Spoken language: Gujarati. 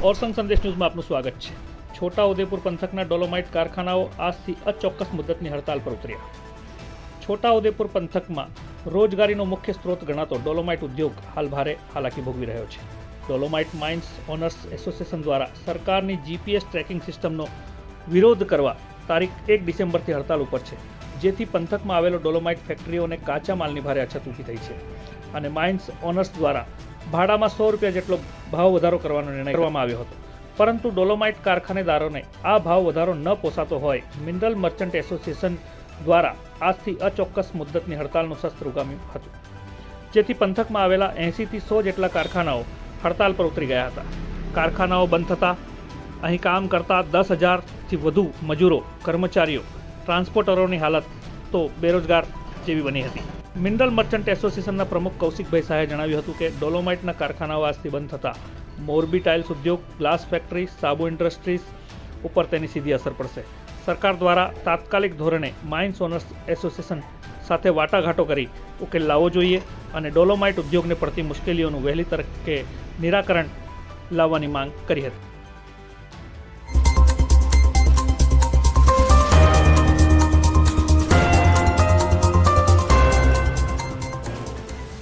ઓરસંગ સંદેશ ન્યૂઝમાં આપનું સ્વાગત છે। છોટાઉદેપુર પંથકના ડોલોમાઇટ કારખાનાઓ આજથી અચોક્કસ મુદ્દતની હડતાલ પર ઉતર્યા। છોટાઉદેપુર પંથકમાં રોજગારીનો મુખ્ય સ્ત્રોત ગણાતો ડોલોમાઇટ ઉદ્યોગ હાલ ભારે હાલાકી ભોગવી રહ્યો છે। ડોલોમાઇટ માઇન્સ ઓનર્સ એસોસિએશન દ્વારા સરકારની જીપીએસ ટ્રેકિંગ સિસ્ટમનો વિરોધ કરવા તારીખ 1 ડિસેમ્બરથી હડતાલ ઉપર છે, જેથી પંથકમાં આવેલો ડોલોમાઇટ ફેક્ટરીઓને કાચા માલની ભારે અછત ઊભી થઈ છે અને માઇન્સ ઓનર્સ દ્વારા ભાડામાં 100 રૂપિયા જેટલો ભાવ વધારો કરવાનો નિર્ણય કરવામાં આવ્યો હતો, પરંતુ ડોલોમાઇટ કારખાનેદારોને આ ભાવ વધારો ન પોસાતો હોય મિનરલ મર્ચન્ટ એસોસિએશન દ્વારા આજથી અચોક્કસ મુદ્દતની હડતાલનું શસ્ત્ર ઉગામ્યું હતું, જેથી પંથકમાં આવેલા 80 થી 100 જેટલા કારખાનાઓ હડતાલ પર ઉતરી ગયા હતા। કારખાનાઓ બંધ થતાં અહીં કામ કરતા 10,000થી વધુ મજૂરો, કર્મચારીઓ, ટ્રાન્સપોર્ટરોની હાલત તો બેરોજગાર જેવી બની હતી। મિનરલ મર્ચન્ટ એસોસિએશનના પ્રમુખ કૌશિકભાઈ શાહે જણાવ્યું હતું કે ડોલોમાઇટના કારખાનાઓ આજથી બંધ થતાં મોરબી ટાઇલ્સ ઉદ્યોગ, ગ્લાસ ફેક્ટરી, સાબુ ઇન્ડસ્ટ્રીઝ ઉપર તેની સીધી અસર પડશે। સરકાર દ્વારા તાત્કાલિક ધોરણે માઇન્સ ઓનર્સ એસોસિએશન સાથે વાટાઘાટો કરી ઉકેલ લાવવો જોઈએ અને ડોલોમાઇટ ઉદ્યોગને પડતી મુશ્કેલીઓનું વહેલી તકે નિરાકરણ લાવવાની માંગ કરી હતી।